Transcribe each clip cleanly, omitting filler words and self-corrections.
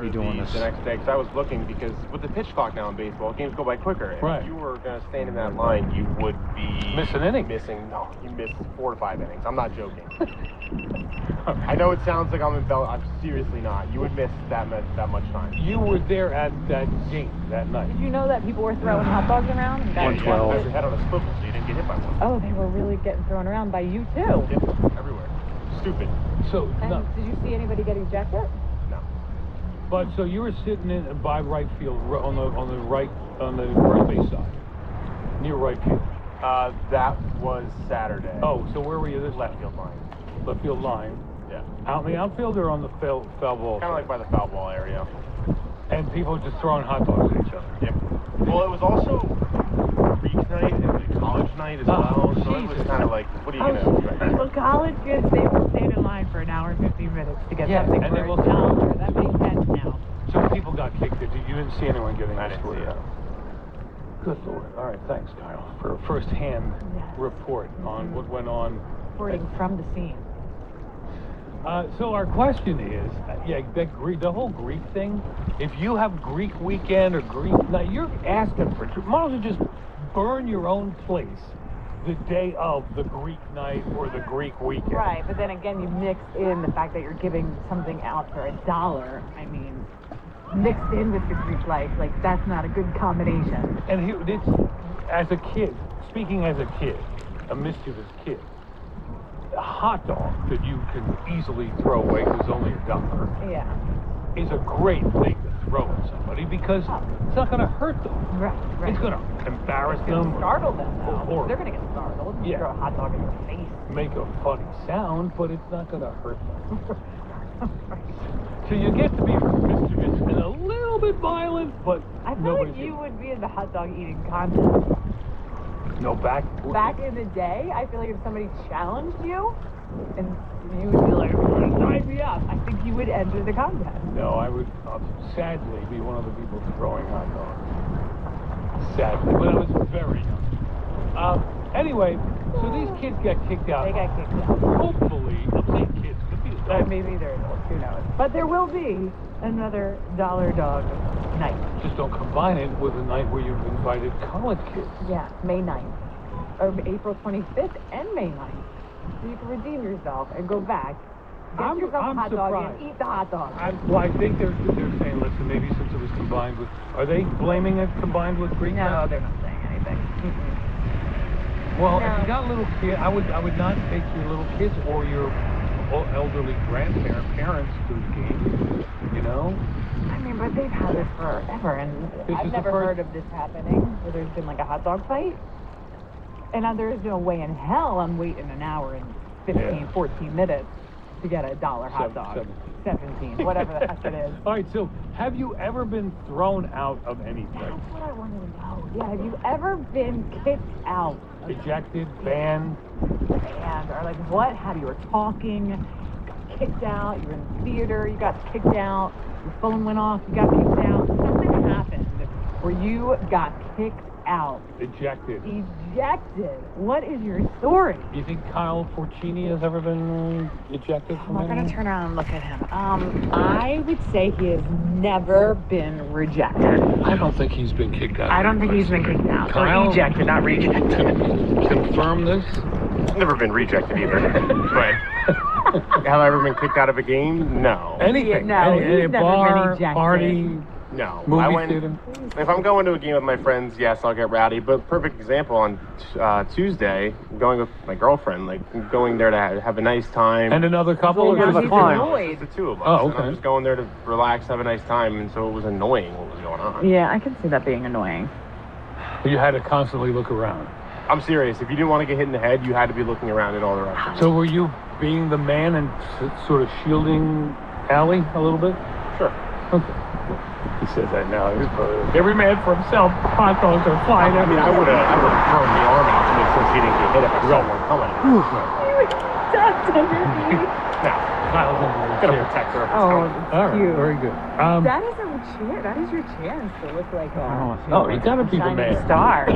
be doing this the next day, because I was looking, because with the pitch clock now in baseball, games go by quicker. And Right. if you were going to stand in that line, you would be Miss an inning. No, you missed 4 to 5 innings. I'm not joking. I know it sounds like I'm I'm seriously not. You would miss that much time. You were there at that game that night. Did you know that people were throwing hot dogs around? And that- 112. You had your head on a swivel, so you didn't get hit by one. Oh, they were really getting thrown around by you too. Yep, everywhere. Stupid. So, And no, did you see anybody get ejected? No. but so you were sitting in by right field on the first base side, near right field. That was Saturday. Oh, so where were you this Left field line. left field line? Yeah. Out in the outfield or on the foul ball? Kind of like by the foul ball area. And people just throwing hot dogs at each other. Yep. Well, it was also Greek night and college night as well, so it was Jesus. kind of like, what are you going to do? Well, college kids, they will stand in line for an hour and 15 minutes to get Yeah, something and they for will- a dollar. That makes sense now. So people got kicked. You didn't see anyone getting I didn't see escorted it. out. Good Lord. All right, thanks, Kyle, for a first-hand Yes. report on what went on. Reporting from the scene. So our question is, the whole Greek thing. If you have Greek weekend or Greek night, you're asking for. Might as well just burn your own place the day of the Greek night or the Greek weekend. Right, but then again, you mix in the fact that you're giving something out for a dollar. I mean, mixed in with your Greek life, like that's not a good combination. And as a kid, speaking as a kid, a mischievous kid, a hot dog that you can easily throw away because it's only $1 Yeah. is a great thing to throw at somebody because it's not going to hurt them. Right, right. It's going to embarrass It's gonna them. startle them, though. Or They're gonna get startled. You Yeah. throw a hot dog in their face. make a funny sound, but it's not going to hurt them. So you get to be mischievous and a little bit violent, but I feel nobody like you would be in the hot dog eating contest. No, back In the day, I feel like if somebody challenged you, and you would be like, sign me up, I think you would enter the contest. No, I would sadly be one of the people throwing hot dogs. Sadly, but I was very young. Anyway, so these kids got kicked out. They got kicked out. Hopefully, I'm saying kids, could be adults. Maybe they're adults, who knows. But there will be another dollar dog night. Just don't combine it with a night where you've invited college kids. Yeah, May 9th. Or April 25th and May 9th. So you can redeem yourself and go back. Get yourself a hot dog surprised. and eat the hot dog. I think they're saying, listen, maybe since it was combined with, are they blaming it combined with Greek No, night? they're not saying anything. Well, No. if you got little kids, I would not take your little kids or your elderly parents to the game. You know, I mean, but they've had this forever, and This I've is the never first- heard of this happening, where there's been like a hot dog fight. And there is no way in hell I'm waiting an hour and 15, Yeah. 14 minutes to get a dollar hot dog. 17, whatever the heck it is. All right, so have you ever been thrown out of anything? That's what I wanted to know. Yeah, have you ever been kicked out? Ejected, banned? And or like what? How you were talking, you got kicked out, you were in the theater, you got kicked out, your phone went off, you got kicked out. Something happened where you got kicked out. Ejected. Ejected. What is your story? You think Kyle Forcini has ever been ejected I'm from not gonna anything? turn around and look at him. I would say he has never been rejected. I don't think he's been kicked out. I don't think he's been kicked out. Kyle? Or ejected, not rejected. Confirm this? I've never been rejected either. But have I ever been kicked out of a game? No. Anything? No, any he's never been bar, ejected. party, No. movie I went, theater? if I'm going to a game with my friends, yes, I'll get rowdy. But perfect example on Tuesday, going with my girlfriend, like going there to have a nice time. And another couple? Well, or now just he's the climb? annoyed. Just the two of us. Oh, And okay. I'm just going there to relax, have a nice time, and so it was annoying what was going on. Yeah, I can see that being annoying. You had to constantly look around. I'm serious. If you didn't want to get hit in the head, you had to be looking around in all directions. So were you being the man and sort of shielding Allie a little bit? Sure. Okay. He says that now. Every man for himself. Hot dogs are flying. I mean, I would have thrown the arm out to make sure she didn't get hit if I saw one coming. That's underneath. Now, Kyle's under the gonna chair. protect her. Oh, All right, cute. very good. That is a chair. That is your chance to look like a Oh, you gotta be the shining man. star.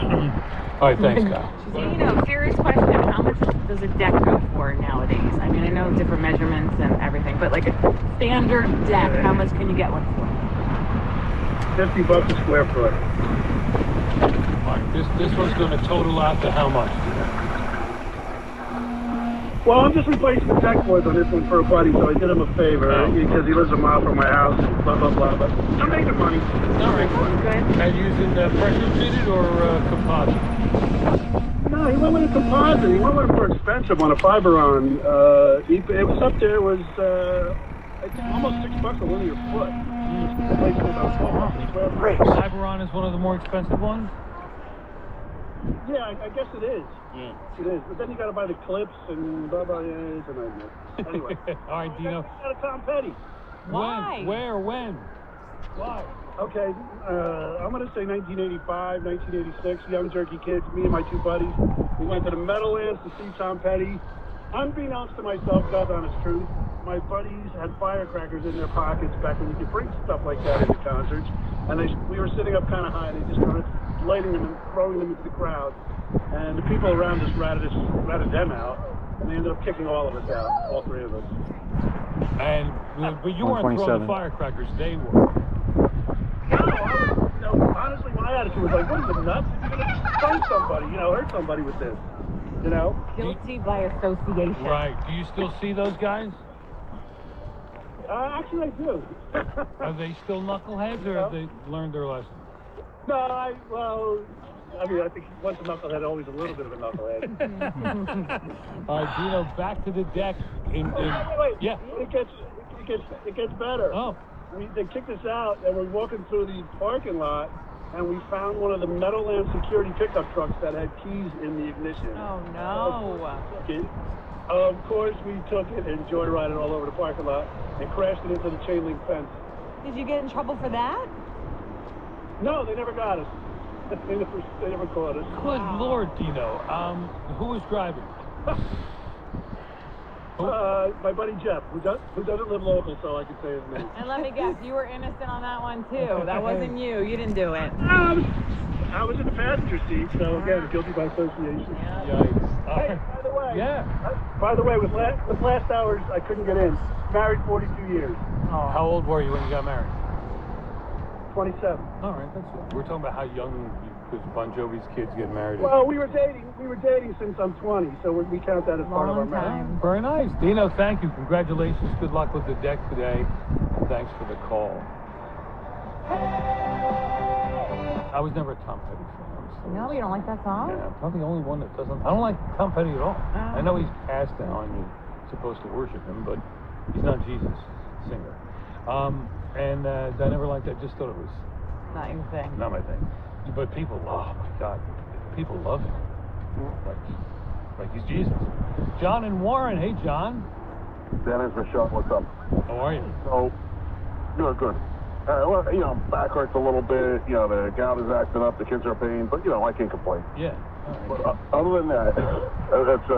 All right, thanks, Kyle. You know, serious question. How much does a deck go for nowadays? I mean, I know different measurements and everything, but like a standard deck, how much can you get one for? $50 a square foot. All right, this one's going to total out to how much? Well, I'm just replacing the deck boards on this one for a buddy, so I did him a favor because he lives a mile from my house. Blah blah blah. But I'm making money. All right. Good. And using pressure treated or composite? No, he went with a composite. He went with a more expensive one, a Fiberon. It was up there. It was I think almost $6 a linear foot. Replacing about $12 a square foot. Fiberon is one of the more expensive ones. Yeah, I guess it is. Yeah. It is. But then you got to buy the clips and blah blah. Yeah, it's a nightmare. Anyway. All right, Dino. I got a Tom Petty. Why? When? Where? When? Why? Okay, I'm going to say 1985, 1986, young jerky kids, me and my two buddies. We went to the Meadowlands to see Tom Petty. Unbeknownst to myself, God's honest truth, my buddies had firecrackers in their pockets back when you could bring stuff like that into concerts. And we were sitting up kind of high, and they just started lighting them and throwing them into the crowd. And the people around us ratted them out, and they ended up kicking all of us out, all three of us. And but you weren't throwing the firecrackers; they were. No, honestly, my attitude was like, what is it, nuts? You're going to find somebody, hurt somebody with this, Guilty by association. Right. Do you still see those guys? Actually, I do. Are they still knuckleheads, or have they learned their lesson? No, I think once a knucklehead, always a little bit of a knucklehead. All right, Dino, back to the deck. Wait. Yeah. It gets better. Oh. They kicked us out, and we're walking through the parking lot, and we found one of the Meadowlands security pickup trucks that had keys in the ignition. Oh no! Of course, we took it and joyrided all over the parking lot and crashed it into the chain link fence. Did you get in trouble for that? No, they never got us. They never caught us. Good Lord, Dino. Who was driving? My buddy Jeff, who doesn't live local, so I can say his name. And let me guess, you were innocent on that one too. That wasn't you. You didn't do it. I was in the passenger seat, so again, guilty by association. Yikes. Hey, by the way. Yeah. By the way, with last hours, I couldn't get in. Married 42 years. Oh. How old were you when you got married? 27. All right, that's it. We're talking about how young, because Bon Jovi's kids get married. Well, we were dating since I'm 20, so we count that as part of our marriage. Very nice. Dino, thank you. Congratulations. Good luck with the deck today. And thanks for the call. I was never a Tom Petty fan. No, you don't like that song? Yeah, I'm probably the only one that doesn't. I don't like Tom Petty at all. I know he's passed now and you're supposed to worship him, but he's not Jesus singer. And I never liked that. Just thought it was Not your thing. not my thing. But people, oh my God, people love him. Like he's Jesus. John and Warren. Hey, John. Dennis, Michelle, what's up? How are you? So, good. Well, back hurts a little bit. The gout is acting up. The kids are in pain, but I can't complain. Yeah. But other than that, that's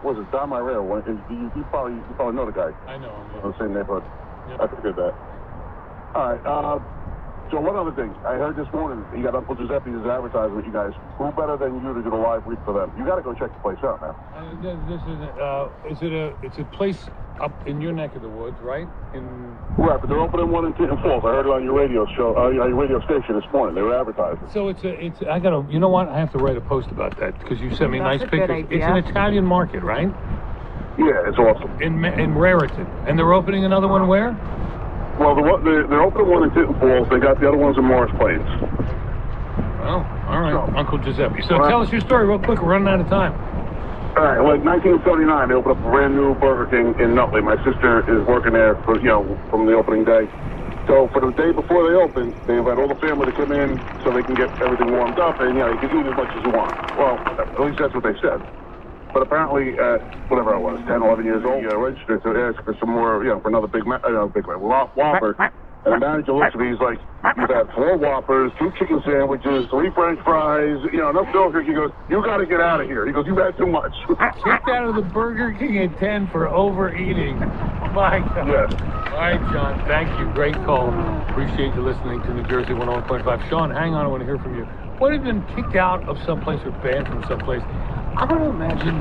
was it Don Myrera? You probably know the guy. I know him. In the same neighborhood. Yep. I figured that. All right. So one other thing, I heard this morning you got Uncle Giuseppe's advertising with you guys. Who better than you to do the live read for them? You got to go check the place out, man. It's a place up in your neck of the woods, right? Right, but they're opening one in Tinton Falls. I heard it on your radio show, on your radio station this morning. They were advertising. So I gotta, you know what? I have to write a post about that because you sent me That's nice a good pictures. idea. It's an Italian market, right? Yeah, it's awesome. In Raritan, and they're opening another one where? Well, they're opening one in Tinton Falls. They got the other ones in Morris Plains. Oh, all right, So, Uncle Giuseppe. So tell us your story real quick. We're running out of time. All right, well, in 1979, they opened up a brand new Burger King in Nutley. My sister is working there for, from the opening day. So for the day before they open, they invite all the family to come in so they can get everything warmed up and, you can eat as much as you want. Well, at least that's what they said. But apparently, whatever I was, 10, 11 years old, registered to ask for some more, for another Big Whopper. And the manager looks at me, he's like, you've had 4 Whoppers, 2 chicken sandwiches, 3 French fries, enough dog. He goes, you got to get out of here. He goes, you've had too much. Kicked out of the Burger King at 10 for overeating. My God. Yes. All right, John, thank you. Great call. Appreciate you listening to New Jersey 101.5. Sean, hang on, I want to hear from you. What have you been kicked out of someplace or banned from someplace? I don't imagine,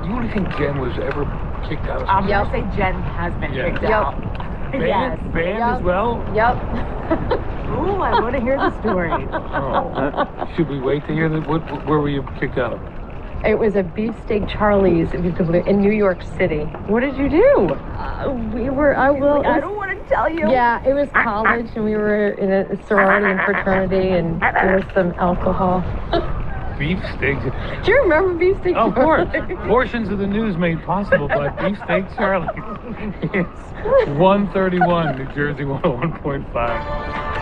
you don't think Jen was ever kicked out of I'm someplace? gonna say Jen has been kicked Yep. out. Banned as well? Yep. Ooh, I want to hear the story. Oh. Should we wait to hear where were you kicked out of? It was a beefsteak Charlie's, if you could believe, in New York City. What did you do? I don't want to tell you. Yeah, it was college, and we were in a sorority and fraternity, and there was some alcohol. Beefsteak. Do you remember beefsteak? Of course. Portions of the news made possible by Beefsteak Charlie. It's 131, New Jersey 101.5.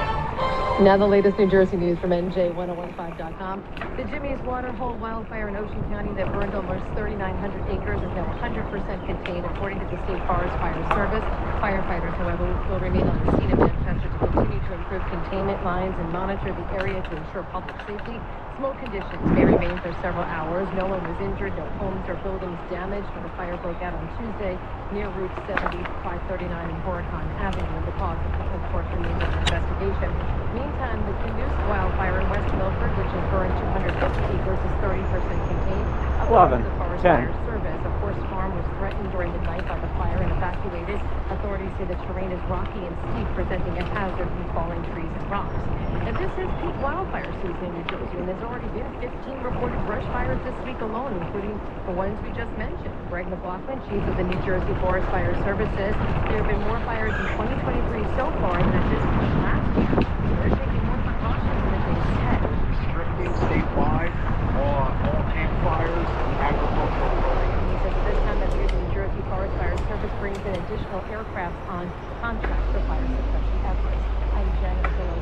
Now the latest New Jersey news from NJ1015.com. The Jimmy's Waterhole wildfire in Ocean County that burned almost 3,900 acres is now 100% contained, according to the State Forest Fire Service. Firefighters, however, will remain on the scene of Manchester to continue to improve containment lines and monitor the area to ensure public safety. Smoke conditions may remain for several hours. No one was injured, no homes or buildings damaged when the fire broke out on Tuesday near Route 7539 and Horicon Avenue. The cause, of course, remains under investigation. Meantime, the Canuce wildfire in West Milford, which has burned 250 acres, is 30% contained. According to the Forest Fire Service, a horse farm was threatened during the night by the fire and evacuated. Authorities say the terrain is rocky and steep, presenting a hazard from falling trees and rocks. And this is peak wildfire season in New Jersey, and there's already been 15 reported brush fires this week alone, including the ones we just mentioned. Greg McLaughlin, chief of the New Jersey Forest Fire Service, says there have been more fires in 2023 so far than at this point last year. They're taking more precautions than they said. Restricting statewide all campfires and agricultural programs. He says at this time of year, the New Jersey Forest Fire Service brings in additional aircraft on contract for fire suppression efforts. I'm Janet Zillow,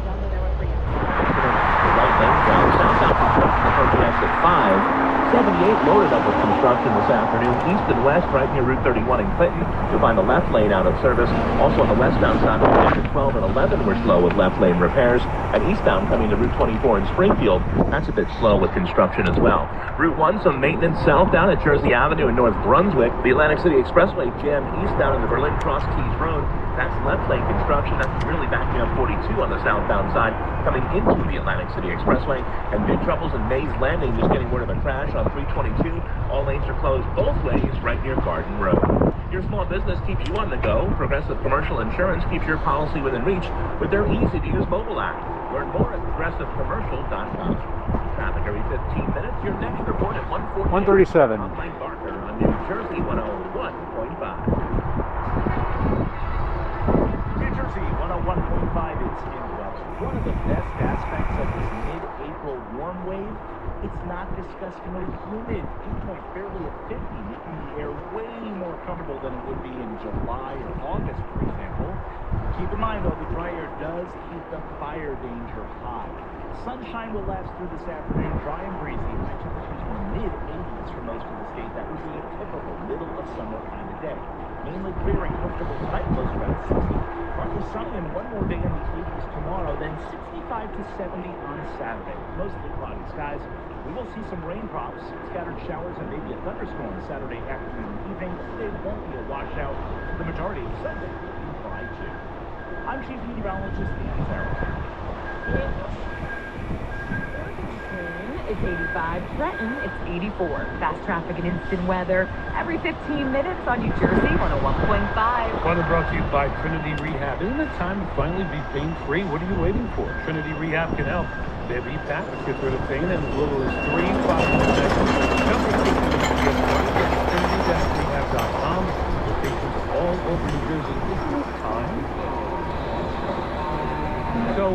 for you. The right lane down southbound construction approaching exit 5. 78 loaded up with construction this afternoon, east and west, right near Route 31 in Clinton. You'll find the left lane out of service. Also on the westbound side, exit 12 and 11 were slow with left lane repairs. And eastbound coming to Route 24 in Springfield, that's a bit slow with construction as well. Route 1, some maintenance southbound at Jersey Avenue in North Brunswick. The Atlantic City Expressway jammed eastbound in the Berlin Cross Keys Road. That's left lane construction. That's really backing up 42 on the southbound side coming into the Atlantic City Expressway. And big troubles in Mays Landing, just getting word of a crash on 322. All lanes are closed both ways right near Garden Road. Your small business keeps you on the go. Progressive Commercial Insurance keeps your policy within reach with their easy-to-use mobile app. Learn more at progressivecommercial.com. Traffic every 15 minutes. Your next report at 1:37. Mike Barker on New Jersey 101.5. New Jersey 101.5, it's in Welsh. One of the best aspects of this mid-April warm wave, it's not disgustingly humid. Dew point barely at 50, making the air way more comfortable than it would be in July or August, for example. Keep in mind, though, the dry air does keep the fire danger high. Sunshine will last through this afternoon, dry and breezy. High temperatures in the mid-80s for most of the state. That would be a typical middle-of-summer kind of day. Mainly clear and comfortable tonight, close around 60. Partly sunny and one more day in the 80s tomorrow, then 65 to 70 on Saturday. Mostly cloudy skies. We will see some raindrops, scattered showers, and maybe a thunderstorm Saturday afternoon and evening. Today won't be a washout. The majority of Sunday will be dry too. I'm Chief Meteorologist Dan Farrell. It's 85. Trenton, it's 84. Fast traffic and instant weather every 15 minutes on New Jersey 101.5. Weather brought to you by Trinity Rehab. Isn't it time to finally be pain-free? What are you waiting for? Trinity Rehab can help. They have EPAP, which gets rid of pain in as little as 3 5 seconds. Jump in Trinity-rehab.com. Locations all over New Jersey. Isn't it time? So,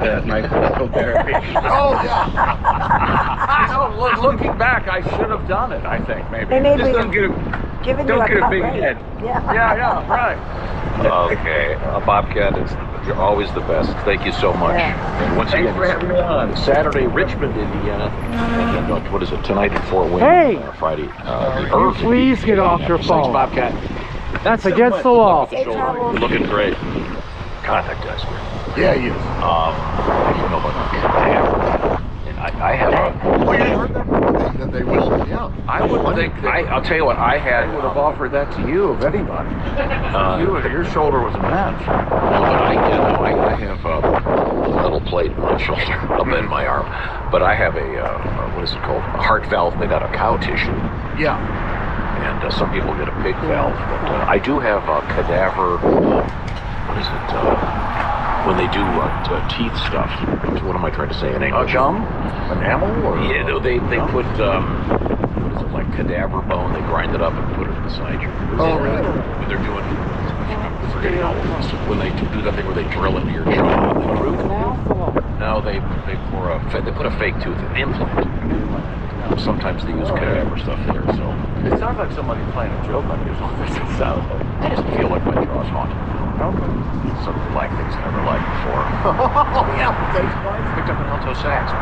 at my physical therapy. Oh, yeah. You know, looking back, I should have done it, I think, maybe. Just don't get a big head. Yeah, right. Okay, Bobcat is always the best. Thank you so much. And once again, for having me on. Saturday, Richmond, Indiana. And then, what is it, tonight at Fort Wayne? Hey! Friday. Please get off your phone. Thanks, Bobcat. That's against the law. You're looking great. God, that guy's good. Yeah, he is. You know about cadaver. And I have a... Oh, you heard that before? That they will, yeah. I wouldn't think... I'll tell you what, I had... would have offered that to you, of anybody. Your shoulder was a match. No, but I have a metal plate in my shoulder, up in my arm. But I have a what is it called? A heart valve made out of cow tissue. Yeah. And some people get a pig valve. But I do have a cadaver what is it? When they do teeth stuff. What am I trying to say in English? Gum? Enamel? Or? Yeah, they put, what is it, like cadaver bone, they grind it up and put it inside you. Oh, really? When they're doing, I'm forgetting all of this, when they do that thing where they drill into your jaw. Root canal? No, they put a fake tooth implant. Sometimes they use cadaver stuff there, so. It sounds like somebody playing a joke on you. It sounds like. I just feel like my jaw's haunted. Okay. Some black things I never liked before. Oh, yeah. Picked up an alto sax.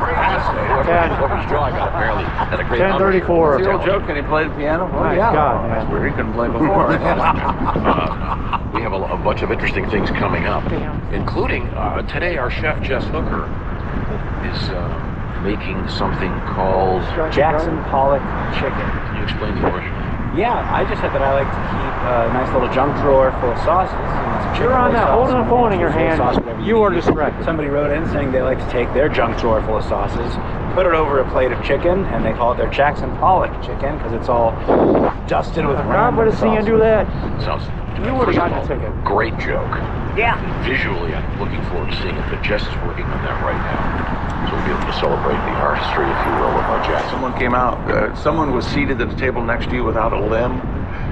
Great fascinating. Whoever's jaw I got barely had a great 10:34. The old joke, can he play the piano? Oh, My yeah. God, That's man. where he couldn't play before. We have a bunch of interesting things coming up, including today our chef Jess Hooker is making something called Jackson Pollock chicken. Can you explain the origin? Yeah, I just said that I like to keep a nice little junk drawer full of sauces. You're on that, holding a phone in your hand. You are distracted. Somebody wrote in saying they like to take their junk drawer full of sauces, put it over a plate of chicken, and they call it their Jackson Pollock chicken because it's all dusted with God, what does seeing do that? Sounds. You would have first of gotten a all, ticket. Great joke. Yeah. Visually, I'm looking forward to seeing it, but Jess is working on that right now. So we'll be able to celebrate the artistry, if you will, of our Jackson. Someone came out, someone was seated at the table next to you without a limb,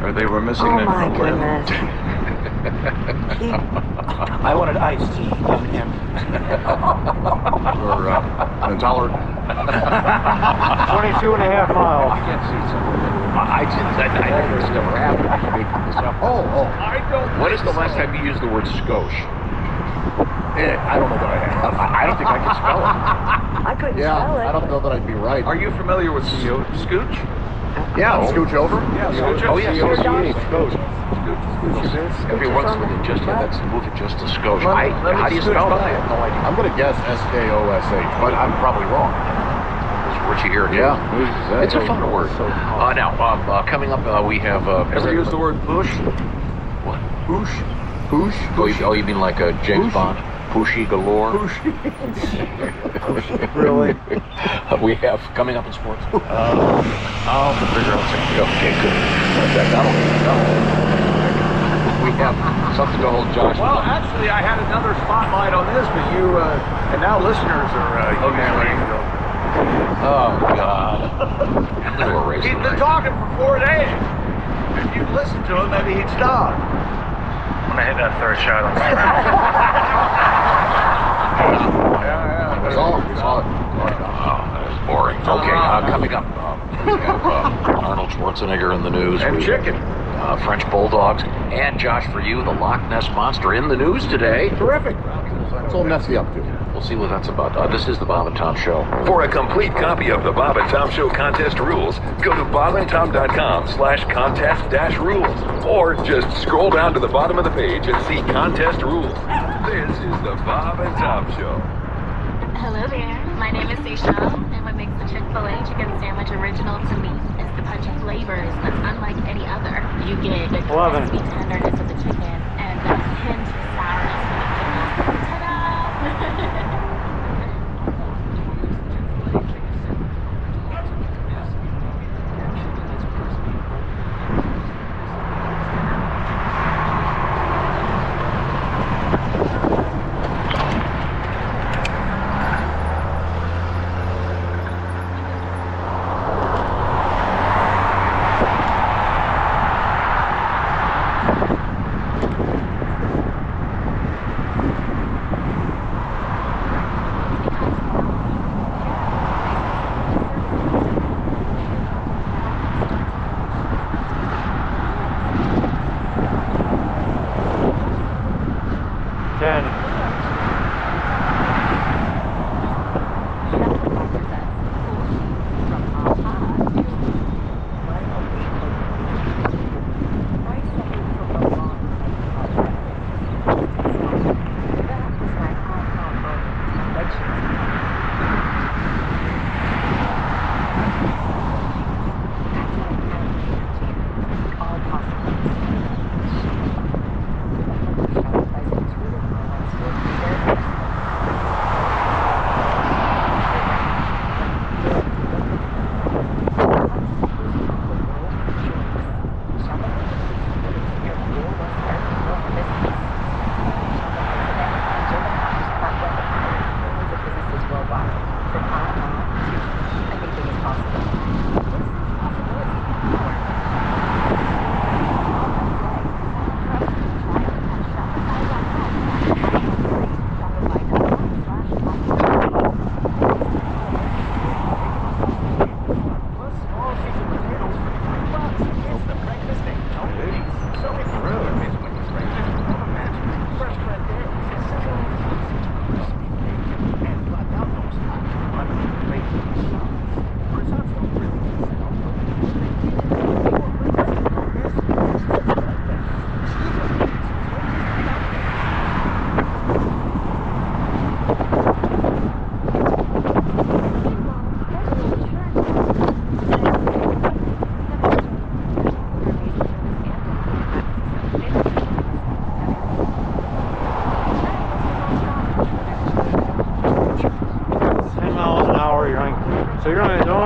or they were missing a limb. I wanted iced tea, not him. Or intolerant. 22 and a half miles. I can't see someone. I never this never happened. I made this up. I don't. When is the last time you used the word skosh? I don't know that I have. I don't think I can spell it. I couldn't spell it. I don't know that I'd be right. Are you familiar with scooch? Yeah, scooch over. Yeah, scooch. Oh, yes. Scooch. Every once in a while, just that's move it just a skosh. How do you spell that? I have no idea. I'm going to guess SKOSH, but I'm probably wrong. Richie here. Yeah. It's a fun word. Now, coming up, we have... Ever use the word push? What? Push? Push? Oh, you mean like James Bond? Pushy galore? Push. Really? We have coming up in sports. I'll figure out something. Okay, good. We have something to hold Josh. Well, actually, I had another spotlight on this, but you, and now listeners are emailing. Oh, God. I'm going to erase He's been talking for 4 days. If you'd listened to him, maybe he'd stop. I'm going to hit that third shot on the Yeah. That's all. That was boring. Okay, coming up, we have Arnold Schwarzenegger in the news. And chicken. French bulldogs. And Josh, for you, the Loch Ness Monster in the news today. Terrific. What's old Nessie up to? We'll see what that's about. This is the Bob and Tom Show. For a complete copy of the Bob and Tom Show contest rules, go to bobandtom.com/contest-rules, or just scroll down to the bottom of the page and see contest rules. This is the Bob and Tom Show. Hello there, my name is Seychelle, and what makes the Chick-fil-A chicken sandwich original to me is the punch of flavors that's unlike any other. You get the crispy tenderness of the chicken and the hint of sourness of the pickles. Ta-da!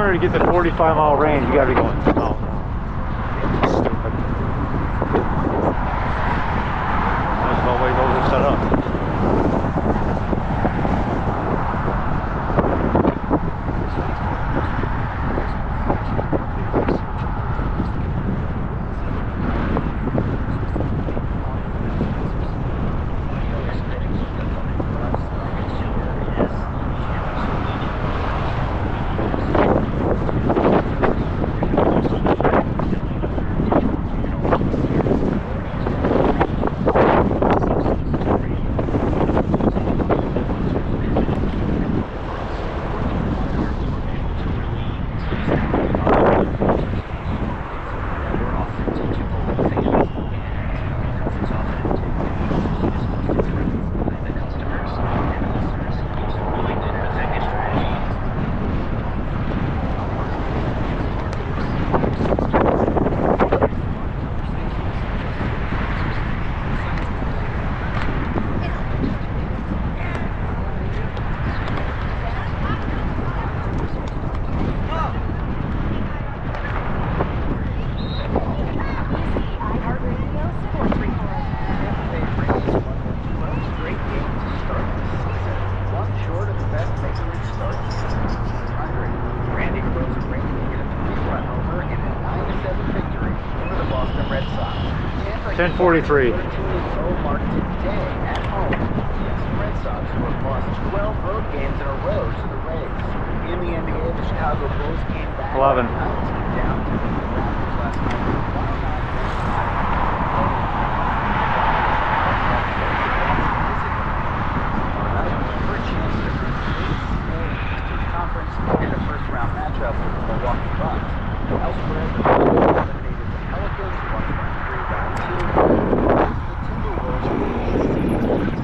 order to get the 45-mile range, you gotta be going south. Stupid. That's the way those are set up. Red Sox. 10:43. Mark today at home against the Red Sox, who have lost 12 road games in a row to the Rays. In the NBA, the Chicago Bulls came back 11. 19 down to the Raptors last night. For a chance to Eastern Conference and a first-round matchup with the Milwaukee Bucks. Elsewhere, the Bulls eliminated the Pelicans 1-3-2. The Timberwolves will be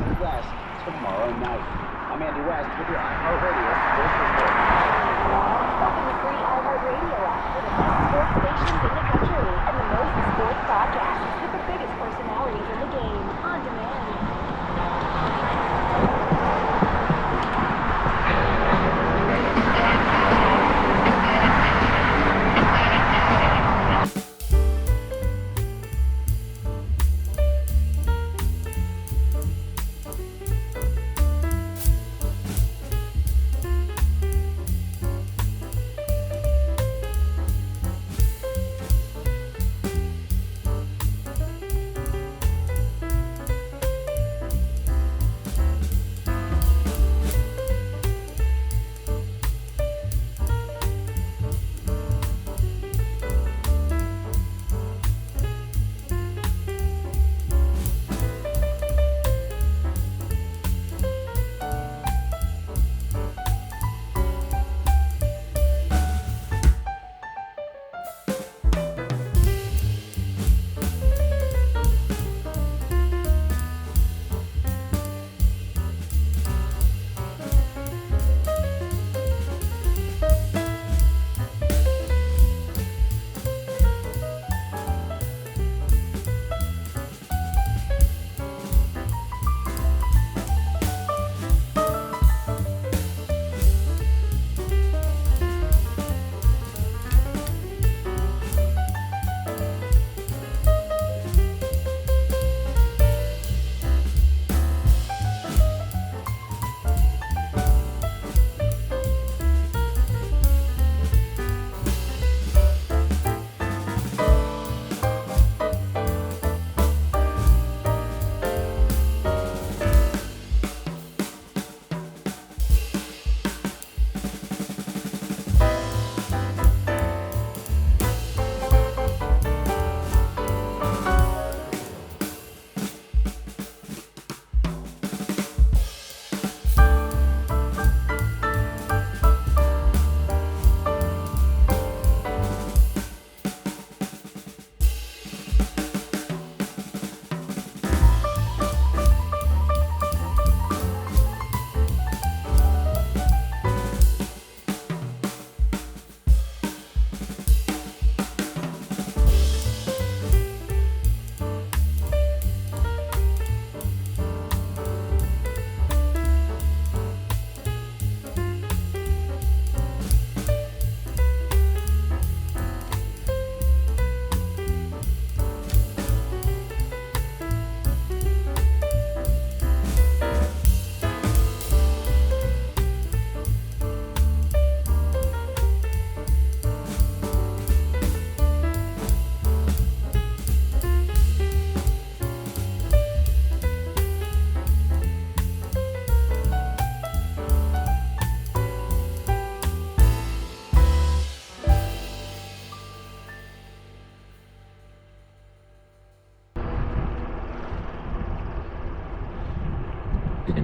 the West tomorrow night. I'm Andy West with your iHeartRadio Sports Report. Now, the free iHeartRadio app for the best sports stations in the country and the most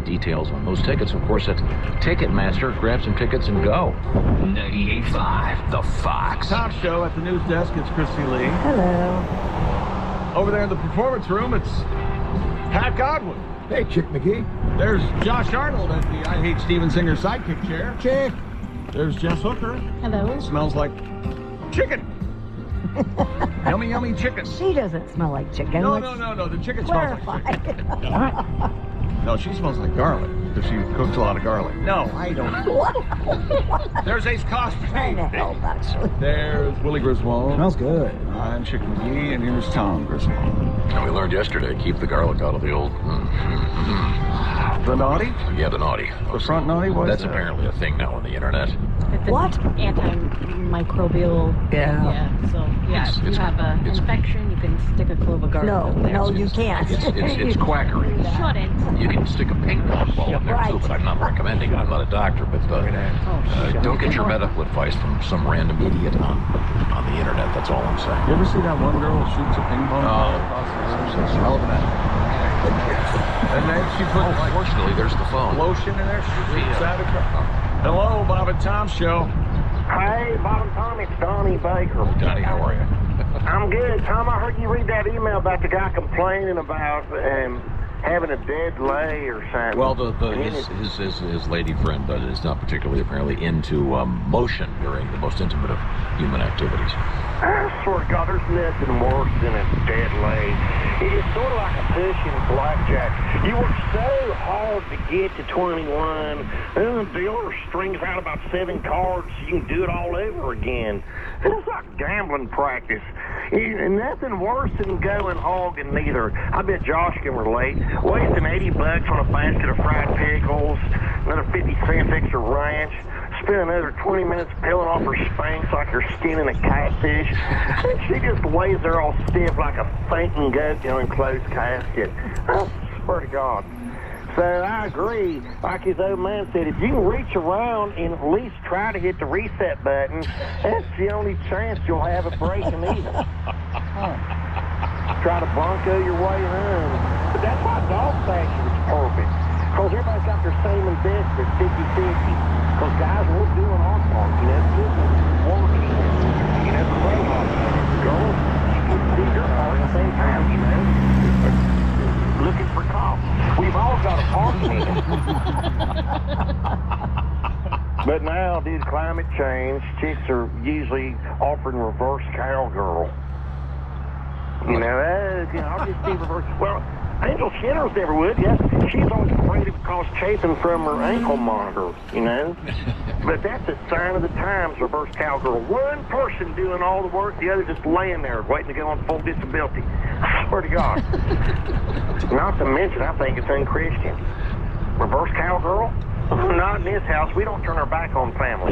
find details on those tickets, of course, at Ticketmaster. Grab some tickets and go. 98.5, The Fox. Top show at the news desk. It's Christy Lee. Hello. Over there in the performance room, it's Pat Godwin. Hey, Chick McGee. There's Josh Arnold at the I Hate Steven Singer sidekick chair. Chick. There's Jess Hooker. Hello. Smells like chicken. Yummy, yummy chicken. She doesn't smell like chicken. No. The chicken smells like chicken. No, she smells like garlic because she cooks a lot of garlic. No, I don't. What? There's Ace Cosby. Kind of help, actually. There's Willie Griswold. Smells good. I'm Chick McGee, and here's Tom Griswold. And we learned yesterday, keep the garlic out of the old... The naughty? Yeah, the naughty. The front naughty? That's apparently a thing now on the internet. What? Antimicrobial. Yeah. So, if you have an infection, you can stick a clove of garlic in there. No, you can't. It's quackery. Shouldn't. You can stick a ping pong ball in there too, but I'm not recommending it. I'm not a doctor, but don't get your medical advice from some random idiot on the internet. That's all I'm saying. You ever see that one girl who shoots a ping pong ball across the room? And then she put, fortunately, there's the phone. Lotion in there. Hello, Bob and Tom Show. Hey, Bob and Tom, it's Donnie Baker. Donnie, how are you? I'm good. Tom, I heard you read that email about the guy complaining about having a dead lay or something. Well, his lady friend is not particularly apparently into motion during the most intimate of human activities. I swear to God, there's nothing worse than a dead lay. It's sort of like a push in blackjack. You work so hard to get to 21, and the dealer strings out about 7 cards so you can do it all over again. It's like gambling practice. And nothing worse than going hogging neither. I bet Josh can relate. Wasting $80 on a basket of fried pickles, another 50 cents extra ranch, spend another 20 minutes peeling off her spanks like you're skinning a catfish. And she just lays there all stiff like a fainting goat in an enclosed casket. I swear to God. So I agree. Like his old man said, if you can reach around and at least try to hit the reset button, that's the only chance you'll have of breaking even. Try to Bronco your way home. But that's why dog fashion is perfect. Because everybody's got their same investment, 50-50. Because guys, we're doing our part. You know, this is working. You know, the robot girls, you can see your part at the same time, you know. Looking for cops. We've all got a part in it. But now, due to climate change, chicks are usually offering reverse cowgirl. You know, I'll just be reverse. Well, Angel Skinner's never would, yeah. She's always afraid it would cause chafing from her ankle monitor, you know. But that's a sign of the times, reverse cowgirl. One person doing all the work, the other just laying there waiting to go on full disability. I swear to God. Not to mention, I think it's unchristian. Reverse cowgirl? Not in this house. We don't turn our back on family.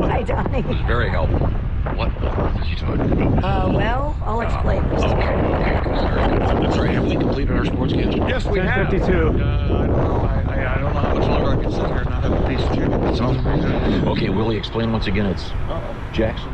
Hi, Donnie. It was very helpful. What on earth is she talking about? Well, I'll explain. Okay. That's right. Have we completed our sportscast? Yes, we have. 10:52. I don't know how much longer I can sit here and not have a piece of chicken. That sounds pretty good. Okay, Willie, explain once again. It's Jackson.